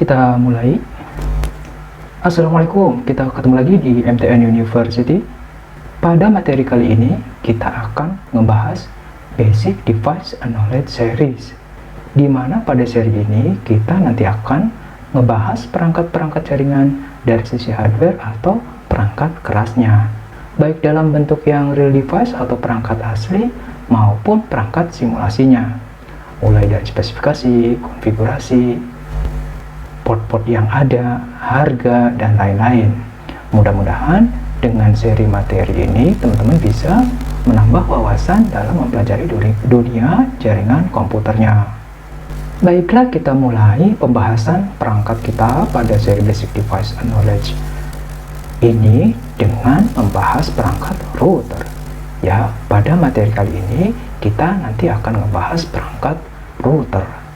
Kita mulai. Assalamualaikum, kita ketemu lagi di MTN University. Pada materi kali ini, kita akan membahas Basic Device and Knowledge Series, di mana pada seri ini kita nanti akan membahas perangkat-perangkat jaringan dari sisi hardware atau perangkat kerasnya, baik dalam bentuk yang real device atau perangkat asli maupun perangkat simulasinya, mulai dari spesifikasi, konfigurasi, port-port yang ada, harga, dan lain-lain. Mudah-mudahan dengan seri materi ini teman-teman bisa menambah wawasan dalam mempelajari dunia jaringan komputernya. Baiklah, kita mulai pembahasan perangkat kita pada seri Basic Device and Knowledge ini dengan membahas perangkat router. Ya, pada materi kali ini kita nanti akan membahas perangkat router.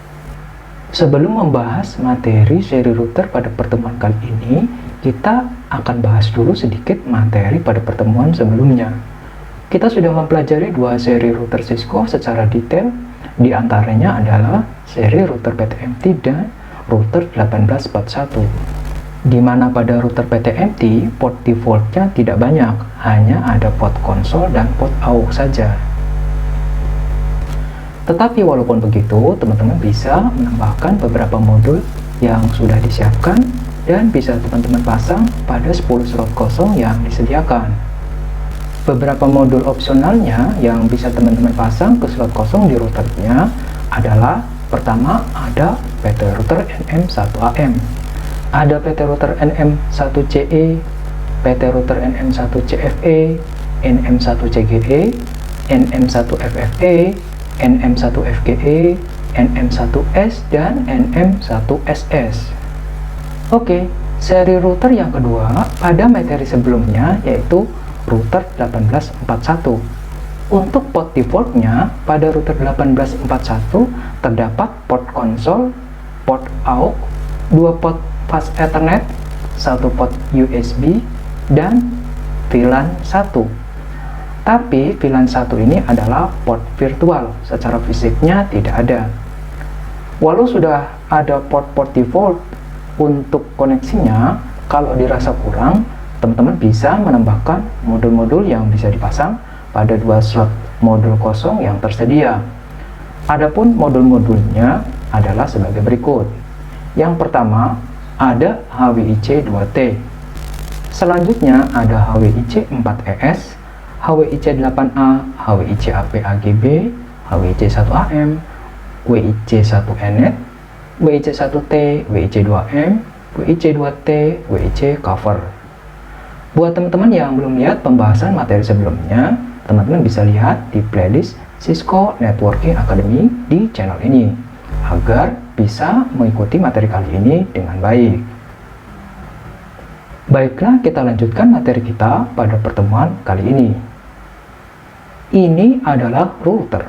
Sebelum membahas materi seri router pada pertemuan kali ini, kita akan bahas dulu sedikit materi pada pertemuan sebelumnya. Kita sudah mempelajari dua seri router Cisco secara detail, di antaranya adalah seri router PTMT dan router 1841. Di mana pada router PTMT, port defaultnya tidak banyak, hanya ada port konsol dan port AUX saja. Tetapi walaupun begitu, teman-teman bisa menambahkan beberapa modul yang sudah disiapkan dan bisa teman-teman pasang pada 10 slot kosong yang disediakan. Beberapa modul opsionalnya yang bisa teman-teman pasang ke slot kosong di routernya adalah: pertama, ada PT router NM1AM, ada PT router NM1CE, PT router NM1CFE, NM1CGE, NM1FFE, NM1FGE, NM1S, dan NM1SS. Oke, seri router yang kedua pada materi sebelumnya yaitu router 1841. Untuk port defaultnya pada router 1841 terdapat port konsol, port AUX, 2 port fast Ethernet, 1 port USB, dan VLAN 1. Tapi VLAN 1 ini adalah port virtual, secara fisiknya tidak ada. Walau sudah ada port-port default untuk koneksinya, kalau dirasa kurang, teman-teman bisa menambahkan modul-modul yang bisa dipasang pada 2 slot modul kosong yang tersedia. Adapun modul-modulnya adalah sebagai berikut. Yang pertama, ada HWIC 2T. Selanjutnya ada HWIC 4ES, HWIC 8A, HWIC AP-AGB, HWIC 1AM, WIC 1NET, WIC 1T, WIC 2M, WIC 2T, WIC cover. Buat teman-teman yang belum lihat pembahasan materi sebelumnya, teman-teman bisa lihat di playlist Cisco Networking Academy di channel ini, agar bisa mengikuti materi kali ini dengan baik. Baiklah, kita lanjutkan materi kita pada pertemuan kali ini. Ini adalah router.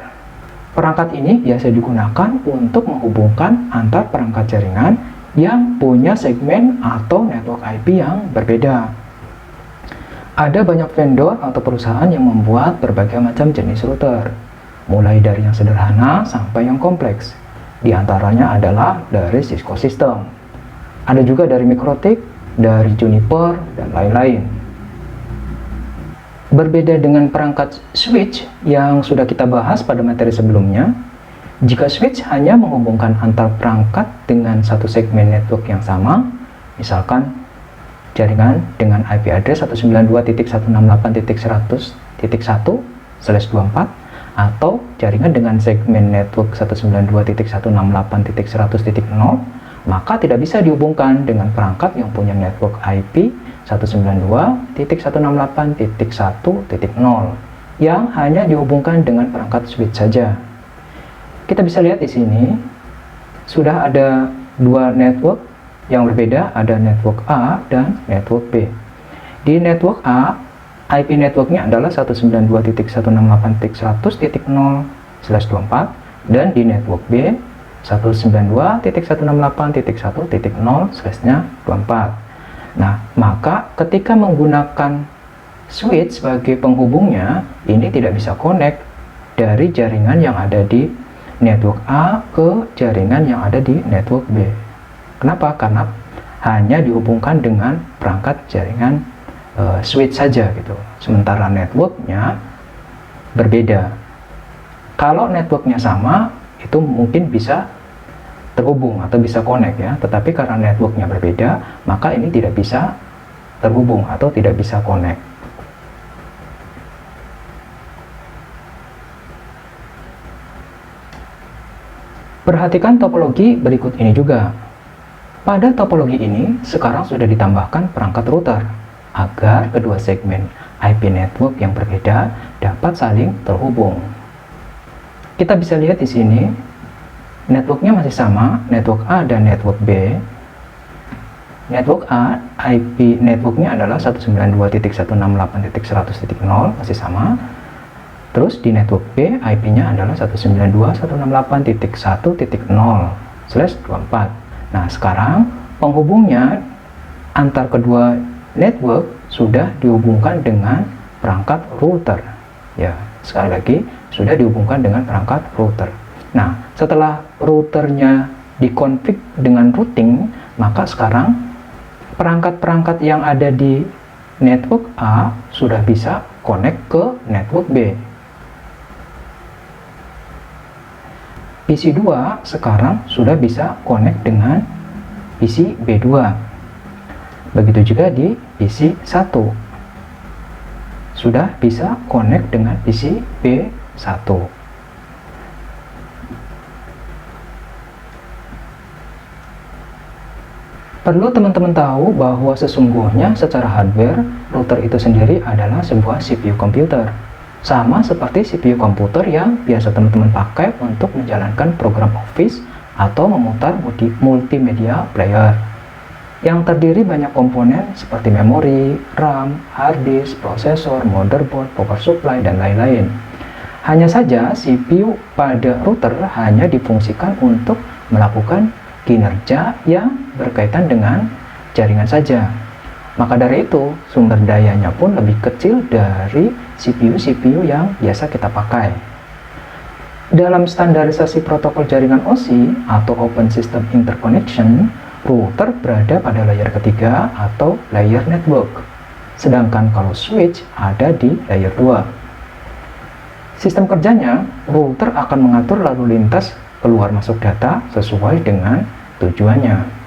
Perangkat ini biasa digunakan untuk menghubungkan antar perangkat jaringan yang punya segmen atau network IP yang berbeda. Ada banyak vendor atau perusahaan yang membuat berbagai macam jenis router, mulai dari yang sederhana sampai yang kompleks. Di antaranya adalah dari Cisco System. Ada juga dari Mikrotik, dari Juniper, dan lain-lain. Berbeda dengan perangkat switch yang sudah kita bahas pada materi sebelumnya, jika switch hanya menghubungkan antar perangkat dengan satu segmen network yang sama, misalkan jaringan dengan IP address 192.168.100.1/24 atau jaringan dengan segmen network 192.168.100.0, maka tidak bisa dihubungkan dengan perangkat yang punya network IP 192.168.1.0 yang hanya dihubungkan dengan perangkat switch saja. Kita bisa lihat di sini sudah ada dua network yang berbeda, ada network A dan network B. Di network A, IP networknya adalah 192.168.100.0/24 dan di network B 192.168.1.0/24. Nah, maka ketika menggunakan switch sebagai penghubungnya, ini tidak bisa connect dari jaringan yang ada di network A ke jaringan yang ada di network B. Kenapa? Karena hanya dihubungkan dengan perangkat jaringan switch saja gitu. Sementara networknya berbeda. Kalau networknya sama, itu mungkin bisa terhubung atau bisa connect ya. Tetapi karena networknya berbeda, maka ini tidak bisa terhubung atau tidak bisa connect. Perhatikan topologi berikut ini juga. Pada topologi ini, sekarang sudah ditambahkan perangkat router agar kedua segmen IP network yang berbeda dapat saling terhubung. Kita bisa lihat di sini, networknya masih sama, network A dan network B. Network A, IP networknya adalah 192.168.100.0, masih sama. Terus di network B, IP-nya adalah 192.168.1.0/24. Nah, sekarang penghubungnya antar kedua network sudah dihubungkan dengan perangkat router. Ya, sekali lagi, sudah dihubungkan dengan perangkat router. Nah, setelah routernya dikonfig dengan routing, maka sekarang perangkat-perangkat yang ada di network A sudah bisa connect ke network B. PC 2 sekarang sudah bisa connect dengan PC B2. Begitu juga di PC 1. Sudah bisa connect dengan PC B1. Perlu teman-teman tahu bahwa sesungguhnya secara hardware, router itu sendiri adalah sebuah CPU komputer. Sama seperti CPU komputer yang biasa teman-teman pakai untuk menjalankan program Office atau memutar multimedia player, yang terdiri banyak komponen seperti memori, RAM, hard disk, prosesor, motherboard, power supply, dan lain-lain. Hanya saja CPU pada router hanya difungsikan untuk melakukan kinerja yang berkaitan dengan jaringan saja. Maka dari itu, sumber dayanya pun lebih kecil dari CPU-CPU yang biasa kita pakai. Dalam standarisasi protokol jaringan OSI atau Open System Interconnection, router berada pada layer ketiga atau layer network. Sedangkan kalau switch ada di layer 2. Sistem kerjanya, router akan mengatur lalu lintas keluar masuk data sesuai dengan tujuannya.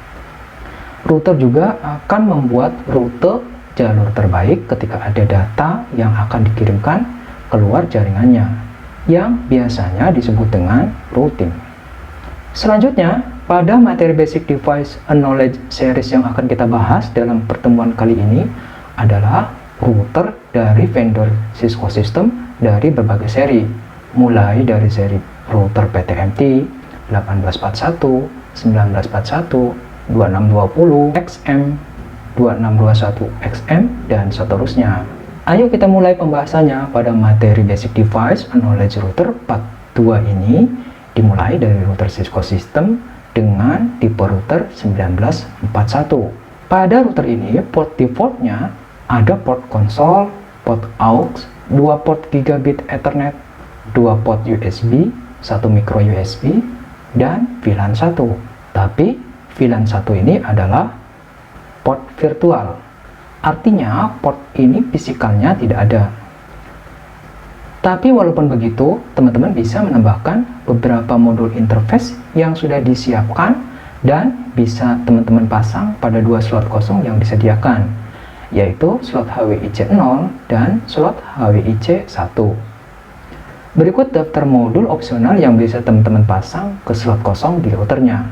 Router juga akan membuat rute jalur terbaik ketika ada data yang akan dikirimkan keluar jaringannya, yang biasanya disebut dengan routing. Selanjutnya, pada materi Basic Device Knowledge Series yang akan kita bahas dalam pertemuan kali ini adalah router dari vendor Cisco System dari berbagai seri, mulai dari seri router PTMT 1841, 1941, 2620 XM, 2621 XM, dan seterusnya. Ayo kita mulai pembahasannya pada materi Basic Device Knowledge Router Part 2 ini, dimulai dari router Cisco System dengan tipe router 1941. Pada router ini, port defaultnya ada port konsol, port aux, 2 port gigabit Ethernet, 2 port USB, 1 micro USB, dan VLAN 1. Tapi VLAN 1 ini adalah port virtual. Artinya port ini fisikalnya tidak ada. Tapi walaupun begitu, teman-teman bisa menambahkan beberapa modul interface yang sudah disiapkan dan bisa teman-teman pasang pada 2 slot kosong yang disediakan, yaitu slot HWIC 0 dan slot HWIC 1. Berikut daftar modul opsional yang bisa teman-teman pasang ke slot kosong di routernya.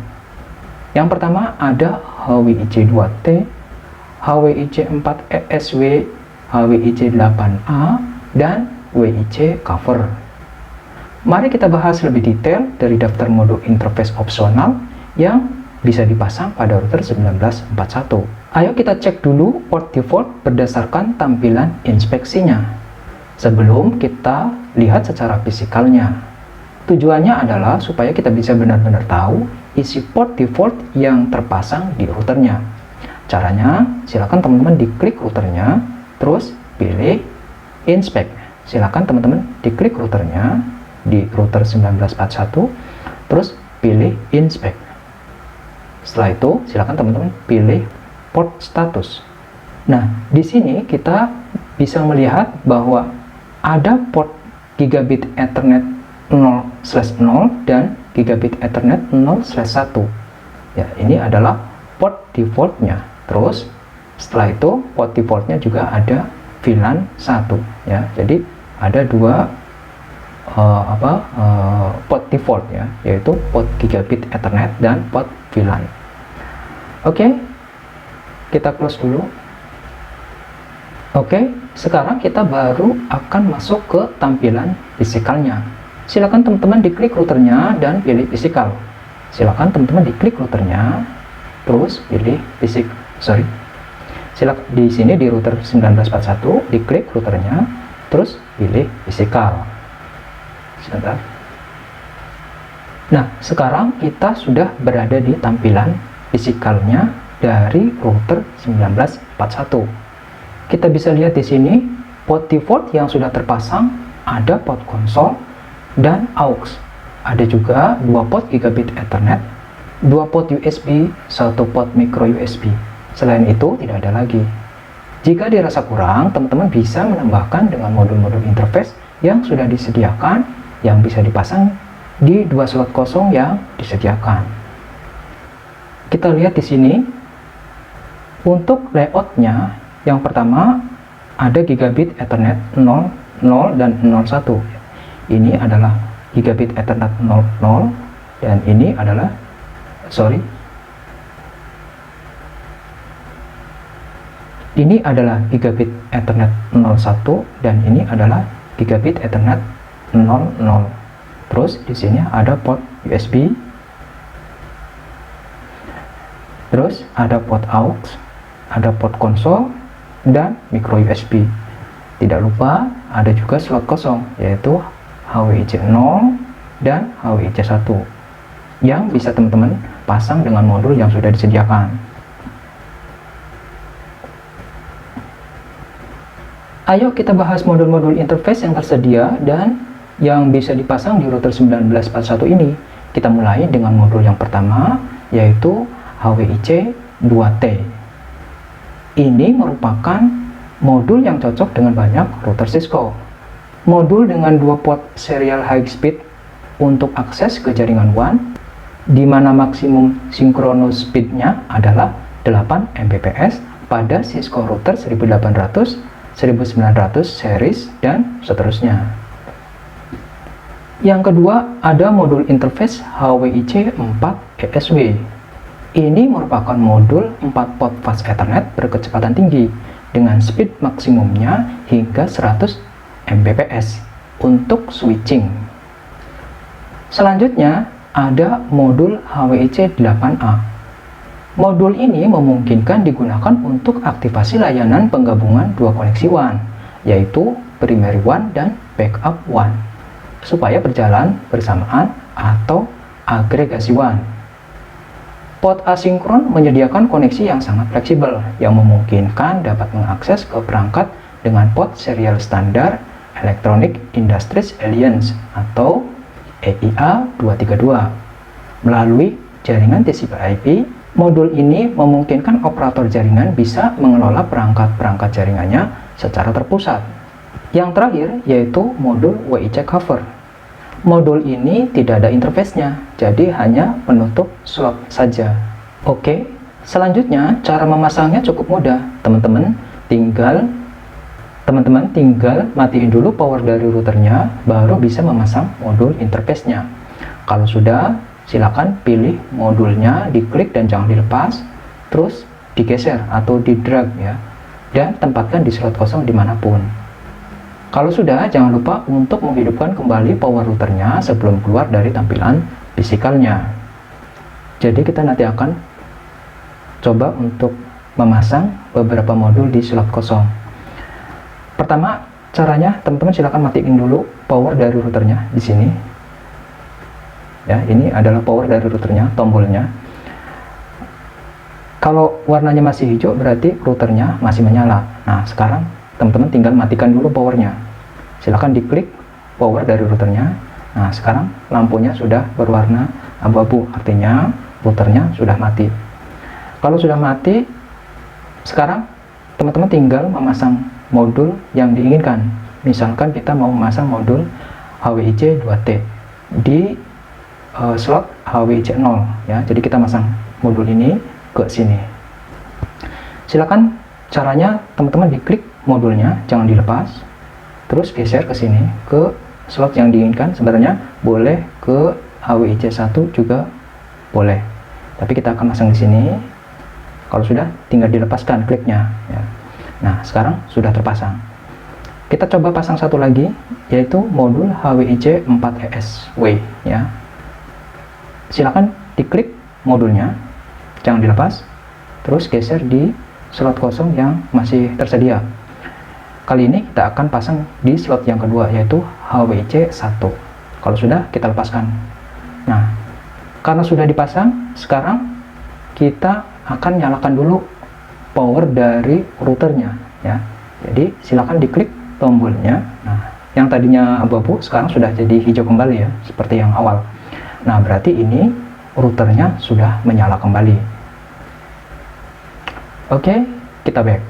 Yang pertama ada HWIC 2T, HWIC 4ESW, HWIC 8A, dan WIC cover. Mari kita bahas lebih detail dari daftar modul interface opsional yang bisa dipasang pada router 1941. Ayo kita cek dulu port default berdasarkan tampilan inspeksinya, sebelum kita lihat secara fisikalnya. Tujuannya adalah supaya kita bisa benar-benar tahu isi port default yang terpasang di routernya. Caranya, silakan teman-teman diklik routernya, terus pilih inspect. Silakan teman-teman diklik routernya di router 1941, terus pilih inspect. Setelah itu, silakan teman-teman pilih port status. Nah, di sini kita bisa melihat bahwa ada port gigabit Ethernet 0/0 dan gigabit Ethernet 0/1. Ya, ini adalah port defaultnya. Terus, setelah itu port defaultnya juga ada VLAN 1. Ya, jadi ada dua port default ya, yaitu port gigabit Ethernet dan port VLAN. Oke, kita close dulu. Oke, sekarang kita baru akan masuk ke tampilan fisikalnya. Silakan teman-teman diklik routernya dan pilih fisikal. Silakan teman-teman diklik routernya, terus pilih silakan di sini di router 1941 diklik routernya, terus pilih fisikal. Sebentar. Nah, sekarang kita sudah berada di tampilan fisikalnya dari router 1941. Kita bisa lihat di sini port default yang sudah terpasang, ada port konsol dan aux. Ada juga dua port gigabit Ethernet, dua port USB, satu port micro USB. Selain itu tidak ada lagi. Jika dirasa kurang, teman-teman bisa menambahkan dengan modul-modul interface yang sudah disediakan yang bisa dipasang di dua slot kosong yang disediakan. Kita lihat di sini untuk layoutnya, yang pertama ada gigabit Ethernet 00 dan 01. Ini adalah gigabit Ethernet 00 dan ini adalah ini adalah gigabit Ethernet 01 dan ini adalah gigabit Ethernet 00. Terus di sini ada port USB, terus ada port aux, ada port konsol dan micro USB. Tidak lupa ada juga slot kosong, yaitu HWIC 0 dan HWIC 1 yang bisa teman-teman pasang dengan modul yang sudah disediakan. Ayo kita bahas modul-modul interface yang tersedia dan yang bisa dipasang di router 1941 ini. Kita mulai dengan modul yang pertama, yaitu HWIC 2T. Ini merupakan modul yang cocok dengan banyak router Cisco. Modul dengan dua port serial high speed untuk akses ke jaringan WAN, di mana maksimum synchronous speed-nya adalah 8 Mbps pada Cisco router 1800, 1900 series, dan seterusnya. Yang kedua, ada modul interface HWIC 4 ESW. Ini merupakan modul 4 port fast Ethernet berkecepatan tinggi dengan speed maksimumnya hingga 100 Mbps untuk switching. Selanjutnya, ada modul HWIC 8A. Modul ini memungkinkan digunakan untuk aktivasi layanan penggabungan dua koneksi WAN, yaitu primary WAN dan backup WAN, supaya berjalan bersamaan atau agregasi WAN. Port asinkron menyediakan koneksi yang sangat fleksibel, yang memungkinkan dapat mengakses ke perangkat dengan port serial standar Electronic Industries Alliance atau EIA 232. Melalui jaringan TCP/IP, modul ini memungkinkan operator jaringan bisa mengelola perangkat-perangkat jaringannya secara terpusat. Yang terakhir yaitu modul WIC cover. Modul ini tidak ada interface-nya, jadi hanya penutup slot saja. Oke, selanjutnya cara memasangnya cukup mudah. Teman-teman tinggal matiin dulu power dari routernya, baru bisa memasang modul interface-nya. Kalau sudah, silakan pilih modulnya, diklik dan jangan dilepas, terus digeser atau di drag ya, dan tempatkan di slot kosong dimanapun. Kalau sudah, jangan lupa untuk menghidupkan kembali power routernya sebelum keluar dari tampilan fisikalnya. Jadi kita nanti akan coba untuk memasang beberapa modul di slot kosong. Pertama, caranya teman-teman silakan matiin dulu power dari routernya di sini. Ya, ini adalah power dari routernya, tombolnya. Kalau warnanya masih hijau berarti routernya masih menyala. Nah, sekarang teman-teman tinggal matikan dulu powernya. Silahkan diklik power dari routernya. Nah, sekarang lampunya sudah berwarna abu-abu, artinya routernya sudah mati. Kalau sudah mati, sekarang teman-teman tinggal memasang modul yang diinginkan. Misalkan kita mau memasang modul HWIC 2T di slot HWIC 0 ya. Jadi kita masang modul ini ke sini. Silakan caranya teman-teman diklik modulnya, jangan dilepas. Terus geser ke sini ke slot yang diinginkan. Sebenarnya boleh ke HWIC 1 juga boleh. Tapi kita akan masang di sini. Kalau sudah, tinggal dilepaskan kliknya ya. Nah, sekarang sudah terpasang. Kita coba pasang satu lagi, yaitu modul HWIC 4ESW ya. Silakan diklik modulnya, jangan dilepas. Terus geser di slot kosong yang masih tersedia. Kali ini kita akan pasang di slot yang kedua, yaitu HWIC 1. Kalau sudah, kita lepaskan. Nah, karena sudah dipasang, sekarang kita akan nyalakan dulu power dari routernya ya. Jadi silakan diklik tombolnya. Nah, yang tadinya abu-abu sekarang sudah jadi hijau kembali ya, seperti yang awal. Nah, berarti ini routernya sudah menyala kembali. Oke, kita back.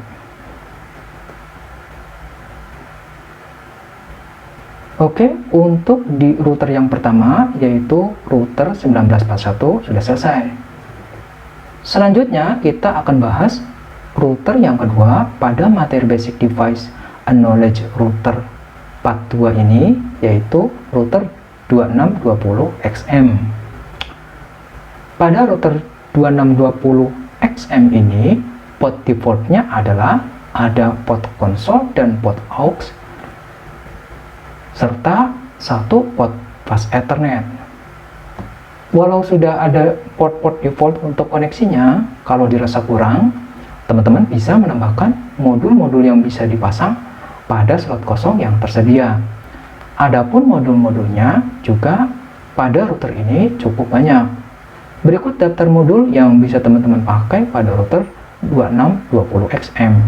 Oke, untuk di router yang pertama, yaitu router 1941, sudah selesai. Selanjutnya, kita akan bahas router yang kedua pada materi basic device knowledge router part 2 ini, yaitu router 2620XM. Pada router 2620XM ini, port defaultnya adalah ada port konsol dan port aux, serta satu port fast Ethernet. Walau sudah ada port-port default untuk koneksinya, kalau dirasa kurang, teman-teman bisa menambahkan modul-modul yang bisa dipasang pada slot kosong yang tersedia. Adapun modul-modulnya juga pada router ini cukup banyak. Berikut daftar modul yang bisa teman-teman pakai pada router 2620XM.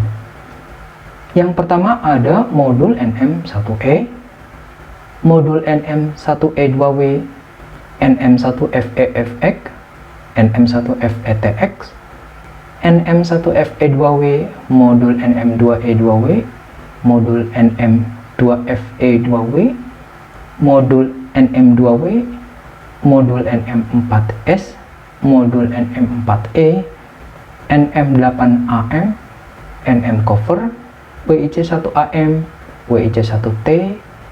Yang pertama ada modul NM1E, modul NM1E2W, NM1FEFX, NM1FETX, NM1FE2W, modul NM2E2W, modul NM2FE2W, modul NM2W, modul NM4S, modul NM4E, NM8AM, NM cover, WIC1AM, WIC1T,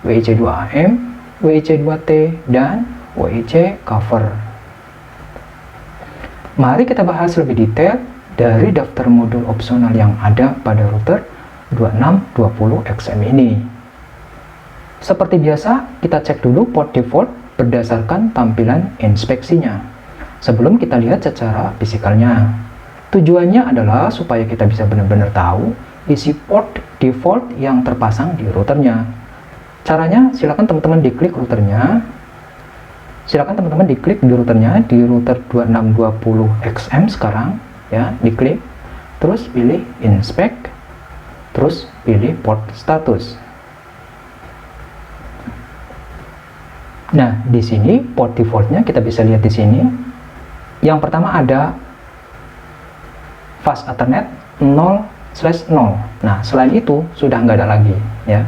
WIC2AM, WIC2T, dan WIC cover. Mari kita bahas lebih detail dari daftar modul opsional yang ada pada router 2620XM ini. Seperti biasa, kita cek dulu port default berdasarkan tampilan inspeksinya sebelum kita lihat secara fisikalnya. Tujuannya adalah supaya kita bisa benar-benar tahu isi port default yang terpasang di routernya. Caranya, silakan teman-teman diklik routernya. Silakan teman-teman diklik di routernya, di router 2620XM sekarang ya, diklik, terus pilih inspect, terus pilih port status. Nah, di sini port defaultnya kita bisa lihat di sini. Yang pertama ada fast Ethernet 0/0. Nah, selain itu sudah nggak ada lagi ya.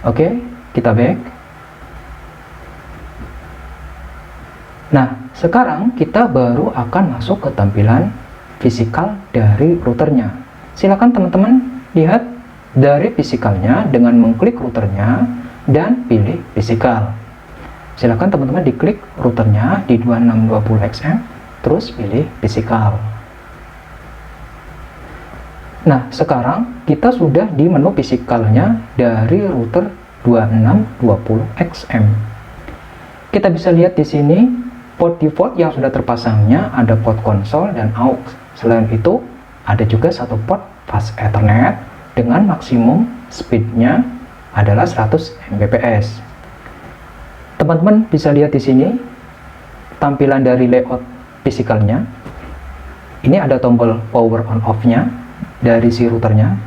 Oke, kita back. Nah, sekarang kita baru akan masuk ke tampilan fisikal dari routernya. Silakan teman-teman lihat dari fisikalnya dengan mengklik routernya dan pilih fisikal. Silakan teman-teman diklik routernya di 2620XM, terus pilih fisikal. Nah, sekarang kita sudah di menu fisikalnya dari router 2620XM. Kita bisa lihat di sini port default yang sudah terpasangnya ada port konsol dan aux. Selain itu, ada juga satu port fast Ethernet dengan maksimum speednya adalah 100 Mbps. Teman-teman bisa lihat di sini tampilan dari layout fisikalnya. Ini ada tombol power on off-nya dari si routernya.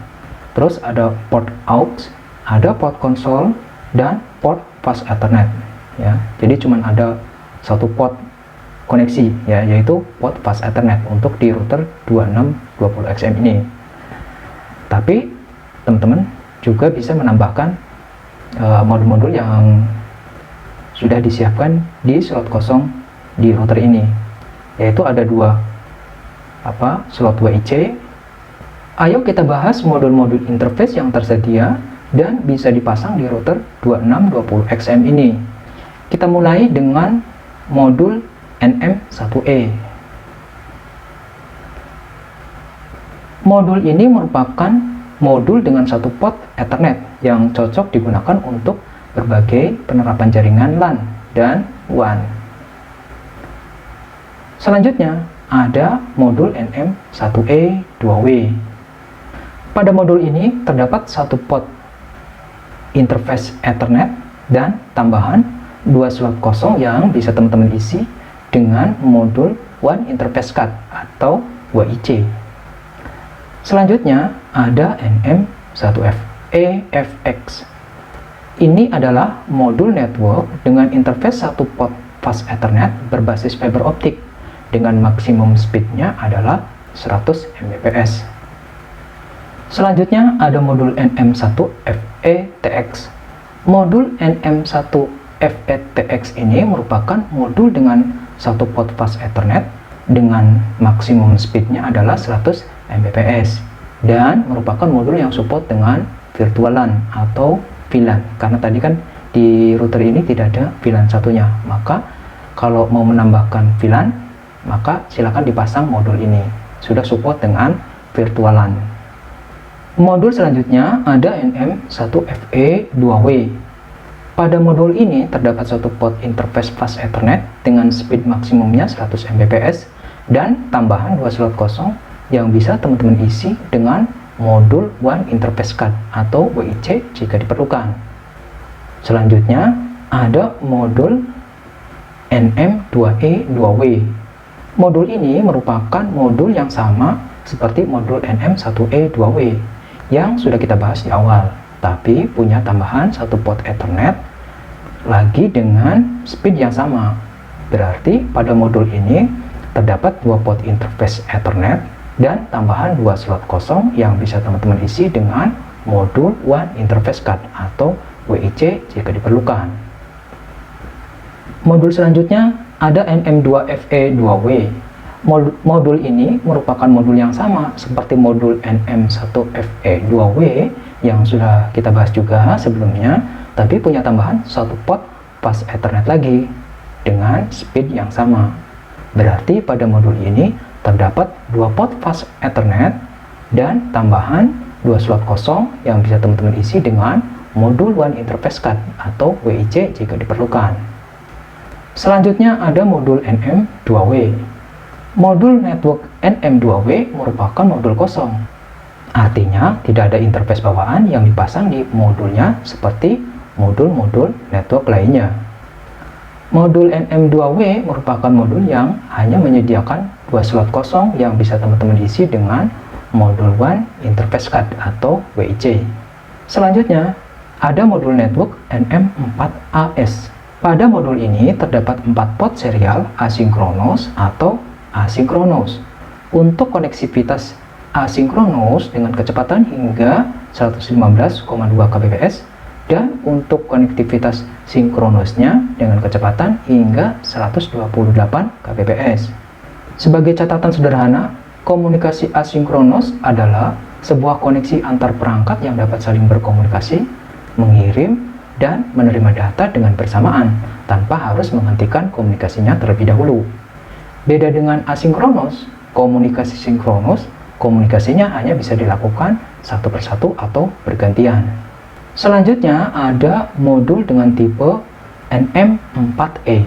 Terus ada port aux, ada port konsol, dan port fast Ethernet. Ya, jadi cuman ada satu port koneksi ya, yaitu port fast Ethernet untuk di router 2620XM ini. Tapi teman-teman juga bisa menambahkan modul-modul yang sudah disiapkan di slot kosong di router ini, yaitu ada dua slot WIC. Ayo kita bahas modul-modul interface yang tersedia dan bisa dipasang di router 2620XM ini. Kita mulai dengan modul NM1E. Modul ini merupakan modul dengan satu port Ethernet yang cocok digunakan untuk berbagai penerapan jaringan LAN dan WAN. Selanjutnya ada modul NM1E 2W. Pada modul ini terdapat satu port interface Ethernet dan tambahan dua slot kosong yang bisa teman-teman isi dengan modul WAN Interface Card atau WIC. Selanjutnya ada NM1FE-FX. Ini adalah modul network dengan interface satu port fast Ethernet berbasis fiber optik dengan maksimum speednya adalah 100 Mbps. Selanjutnya ada modul NM1FE-TX. Modul NM1FE-TX ini merupakan modul dengan satu port fast Ethernet dengan maksimum speednya adalah 100 Mbps dan merupakan modul yang support dengan virtual LAN atau VLAN, karena tadi kan di router ini tidak ada VLAN satunya. Maka kalau mau menambahkan VLAN, maka silakan dipasang modul ini, sudah support dengan virtual LAN. Modul selanjutnya ada NM1FE2W. Pada modul ini terdapat satu port interface fast Ethernet dengan speed maksimumnya 100 Mbps dan tambahan dua slot kosong yang bisa teman-teman isi dengan modul WAN Interface Card atau WIC jika diperlukan. Selanjutnya ada modul NM2E2W. Modul ini merupakan modul yang sama seperti modul NM1E2W yang sudah kita bahas di awal, tapi punya tambahan satu port Ethernet lagi dengan speed yang sama. Berarti pada modul ini terdapat dua port interface Ethernet dan tambahan dua slot kosong yang bisa teman-teman isi dengan modul WAN Interface Card atau WIC jika diperlukan. Modul selanjutnya ada NM2FE2W. Modul ini merupakan modul yang sama seperti modul NM1FE2W yang sudah kita bahas juga sebelumnya, tapi punya tambahan satu port fast Ethernet lagi dengan speed yang sama. Berarti pada modul ini terdapat dua port fast Ethernet dan tambahan dua slot kosong yang bisa teman-teman isi dengan modul WAN Interface Card atau WIC jika diperlukan. Selanjutnya ada modul NM2W. Modul network NM2W merupakan modul kosong. Artinya tidak ada interface bawaan yang dipasang di modulnya seperti modul-modul network lainnya. Modul NM2W merupakan modul yang hanya menyediakan dua slot kosong yang bisa teman-teman isi dengan modul WAN Interface Card atau WIC. Selanjutnya ada modul network NM4AS. Pada modul ini terdapat 4 port serial asinkronus atau asinkronus. Untuk koneksivitas asinkronus dengan kecepatan hingga 115,2 kbps dan untuk konektivitas sinkronusnya dengan kecepatan hingga 128 kbps. Sebagai catatan sederhana, komunikasi asinkronus adalah sebuah koneksi antar perangkat yang dapat saling berkomunikasi, mengirim, dan menerima data dengan bersamaan tanpa harus menghentikan komunikasinya terlebih dahulu. Beda dengan asinkronus, komunikasi sinkronus, komunikasinya hanya bisa dilakukan satu persatu atau bergantian. Selanjutnya ada modul dengan tipe NM4E.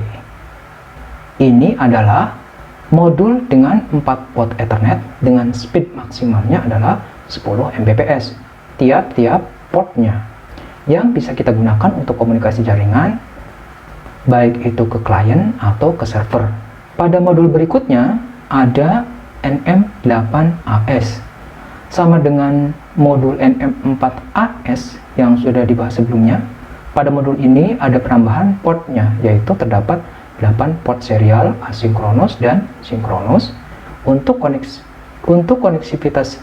Ini adalah modul dengan 4 port Ethernet dengan speed maksimalnya adalah 10 Mbps tiap-tiap portnya, yang bisa kita gunakan untuk komunikasi jaringan, baik itu ke klien atau ke server. Pada modul berikutnya ada NM8AS. Sama dengan modul NM4AS yang sudah dibahas sebelumnya, pada modul ini ada penambahan portnya, yaitu terdapat 8 port serial asinkronus dan sinkronus. Untuk koneksivitas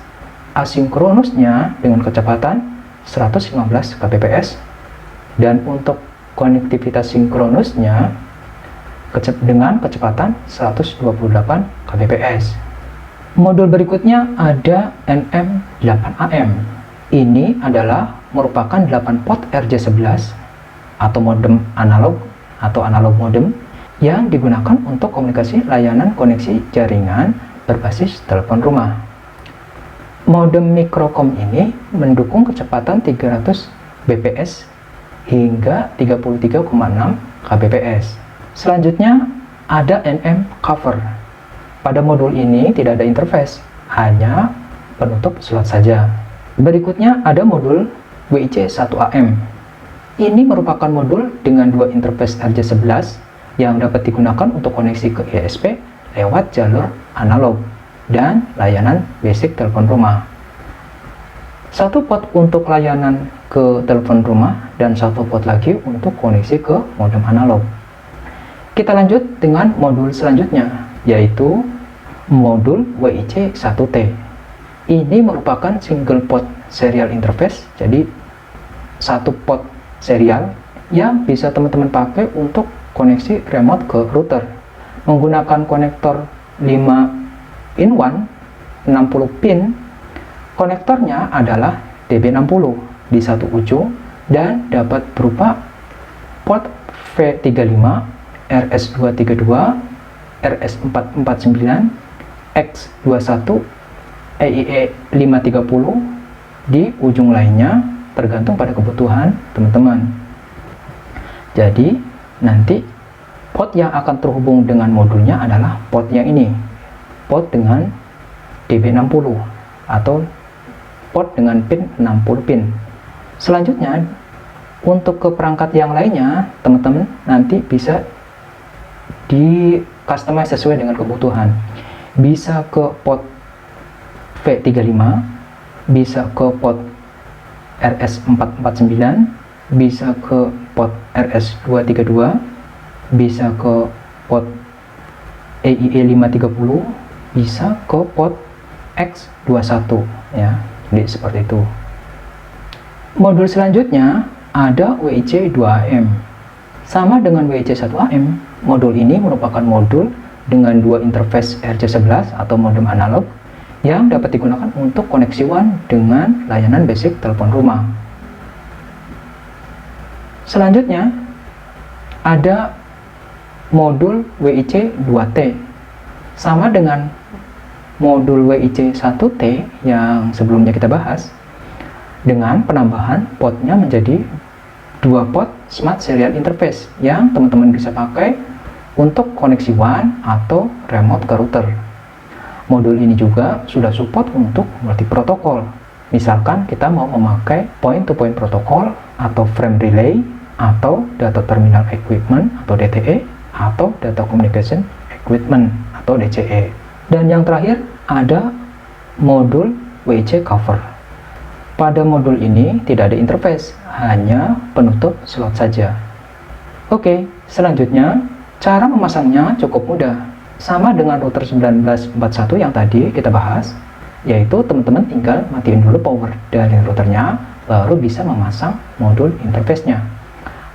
asinkronusnya dengan kecepatan 115 kbps, dan untuk konektivitas sinkronusnya dengan kecepatan 128 kbps. Modul berikutnya ada NM8AM. Ini adalah merupakan 8 port RJ11 atau modem analog atau analog modem yang digunakan untuk komunikasi layanan koneksi jaringan berbasis telepon rumah. Modem Microcom ini mendukung kecepatan 300 bps hingga 33,6 kbps. Selanjutnya ada NM cover. Pada modul ini tidak ada interface, hanya penutup slot saja. Berikutnya ada modul WIC1AM. Ini merupakan modul dengan dua interface RJ11 yang dapat digunakan untuk koneksi ke ISP lewat jalur analog dan layanan basic telepon rumah. Satu port untuk layanan ke telepon rumah dan satu port lagi untuk koneksi ke modem analog. Kita lanjut dengan modul selanjutnya, yaitu modul WIC1T. Ini merupakan single port serial interface, jadi satu port serial yang bisa teman-teman pakai untuk koneksi remote ke router menggunakan konektor 5-in-1 60 pin. Konektornya adalah DB60 di satu ujung dan dapat berupa port V35, RS232, RS449, X21, EIE530 di ujung lainnya, tergantung pada kebutuhan teman-teman. Jadi nanti port yang akan terhubung dengan modulnya adalah port yang ini, port dengan DB60 atau port dengan pin 60 pin. Selanjutnya untuk ke perangkat yang lainnya, teman-teman nanti bisa di customize sesuai dengan kebutuhan. Bisa ke port V35, bisa ke port RS449, bisa ke port RS232, bisa ke port EIE530, bisa ke port X21 ya. Jadi seperti itu. Modul selanjutnya ada WIC2AM. Sama dengan WIC1AM, modul ini merupakan modul dengan dua interface RJ11 atau modem analog yang dapat digunakan untuk koneksi WAN dengan layanan basic telepon rumah. Selanjutnya ada modul WIC2T. Sama dengan modul WIC1T yang sebelumnya kita bahas, dengan penambahan portnya menjadi dua port smart serial interface yang teman-teman bisa pakai untuk koneksi WAN atau remote ke router. Modul ini juga sudah support untuk multi protokol. Misalkan kita mau memakai point-to-point protokol atau frame relay atau data terminal equipment atau DTE atau data communication equipment atau DCE. Dan yang terakhir ada modul WIC cover. Pada modul ini tidak ada interface, hanya penutup slot saja. Oke, selanjutnya cara memasangnya cukup mudah. Sama dengan router 1941 yang tadi kita bahas, yaitu teman-teman tinggal matiin dulu power dari routernya, baru bisa memasang modul interface-nya.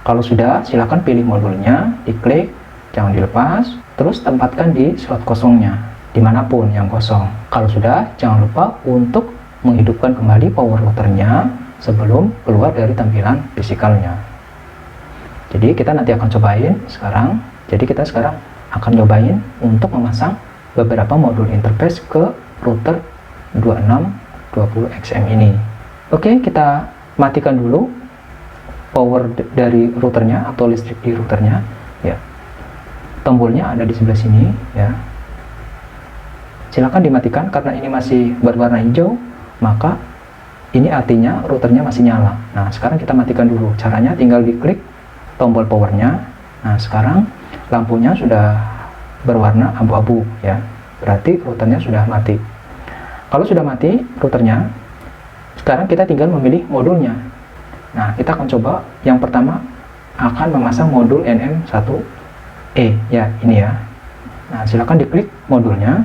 Kalau sudah, silakan pilih modulnya, diklik, jangan dilepas, terus tempatkan di slot kosongnya, dimanapun yang kosong. Kalau sudah, jangan lupa untuk menghidupkan kembali power routernya sebelum keluar dari tampilan fisikalnya. Jadi kita nanti akan cobain sekarang. Jadi kita sekarang akan cobain untuk memasang beberapa modul interface ke router 2620XM ini. Oke, kita matikan dulu power dari routernya atau listrik di routernya ya. Tombolnya ada di sebelah sini ya. Silakan dimatikan karena ini masih berwarna hijau, maka ini artinya routernya masih nyala. Nah, sekarang kita matikan dulu. Caranya tinggal diklik tombol powernya. Nah, sekarang lampunya sudah berwarna abu-abu ya, berarti routernya sudah mati. Kalau sudah mati routernya, sekarang kita tinggal memilih modulnya. Nah, kita akan coba yang pertama akan memasang modul NM1 ya, ini ya. Nah, silakan diklik modulnya,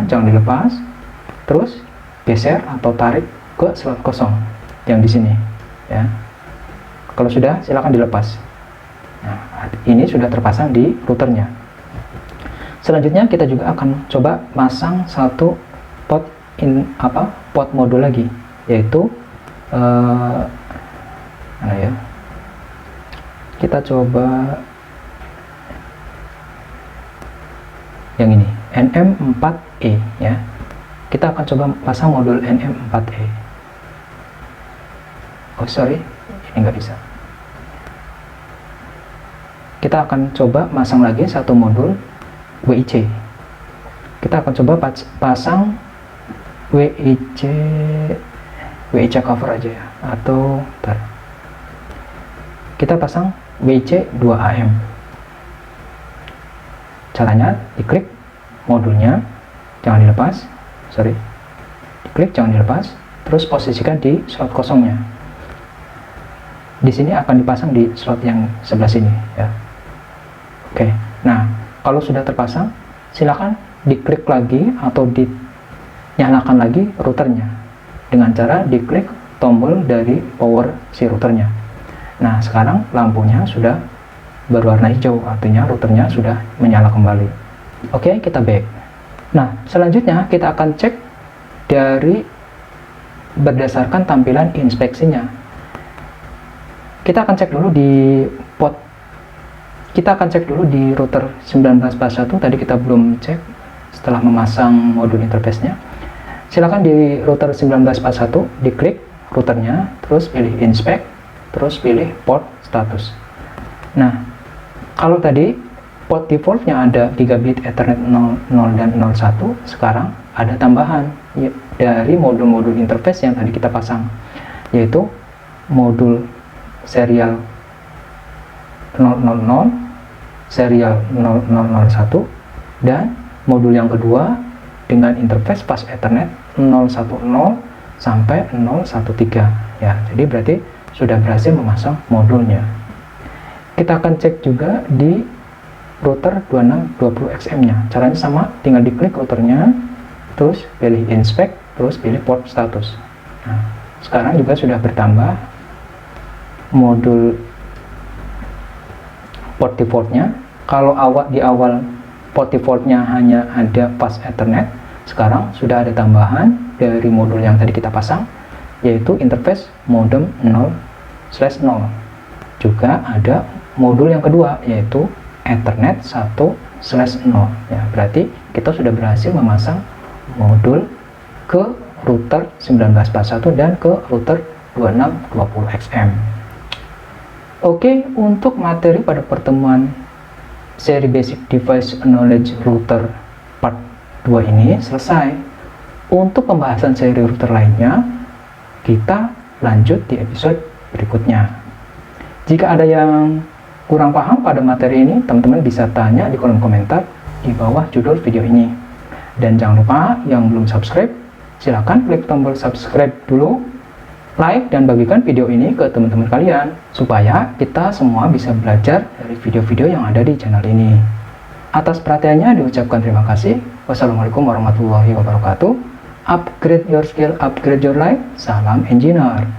jangan dilepas, terus geser atau tarik ke slot kosong yang di sini ya. Kalau sudah, silakan dilepas. Nah, ini sudah terpasang di routernya. Selanjutnya kita juga akan coba pasang satu port modul lagi, yaitu mana ya? Kita coba yang ini, NM4E ya. Kita akan coba pasang modul NM4E. Oh sorry, ini nggak bisa. Kita akan coba pasang lagi satu modul WIC. Kita akan coba pasang WIC cover aja ya, atau bentar. Kita pasang WIC 2AM. Caranya diklik modulnya, jangan dilepas, diklik jangan dilepas, terus posisikan di slot kosongnya. Di sini akan dipasang di slot yang sebelah sini ya. Oke, nah kalau sudah terpasang, silakan diklik lagi atau dinyalakan lagi routernya dengan cara diklik tombol dari power si routernya. Nah, sekarang lampunya sudah berwarna hijau, artinya routernya sudah menyala kembali. Oke, kita back. Nah, selanjutnya kita akan cek dari berdasarkan tampilan inspeksinya. Kita akan cek dulu di router 1941. Tadi kita belum cek setelah memasang modul interface-nya. Silakan di router 1941 diklik routernya, terus pilih inspect, terus pilih port status. Nah, kalau tadi port defaultnya ada gigabit Ethernet 00 dan 01, sekarang ada tambahan dari modul-modul interface yang tadi kita pasang, yaitu modul serial 000, serial 0001, dan modul yang kedua dengan interface pas Ethernet 010 sampai 013 ya. Jadi berarti sudah berhasil memasang modulnya. Kita akan cek juga di router 2620XM nya. Caranya sama, tinggal diklik routernya, terus pilih inspect, terus pilih port status. Nah, sekarang juga sudah bertambah modul port defaultnya. Kalau di awal port defaultnya hanya ada pas Ethernet, sekarang sudah ada tambahan dari modul yang tadi kita pasang, yaitu interface modem 0/0. Juga ada modul yang kedua, yaitu Ethernet 1/0 ya. Berarti kita sudah berhasil memasang modul ke router 1941 dan ke router 2620XM. Oke, untuk materi pada pertemuan seri Basic Device Knowledge Router part 2 ini selesai. Untuk pembahasan seri router lainnya, kita lanjut di episode berikutnya. Jika ada yang kurang paham pada materi ini, teman-teman bisa tanya di kolom komentar di bawah judul video ini. Dan jangan lupa yang belum subscribe, silahkan klik tombol subscribe dulu, like dan bagikan video ini ke teman-teman kalian, supaya kita semua bisa belajar dari video-video yang ada di channel ini. Atas perhatiannya diucapkan terima kasih. Wassalamualaikum warahmatullahi wabarakatuh. Upgrade your skill, upgrade your life. Salam engineer.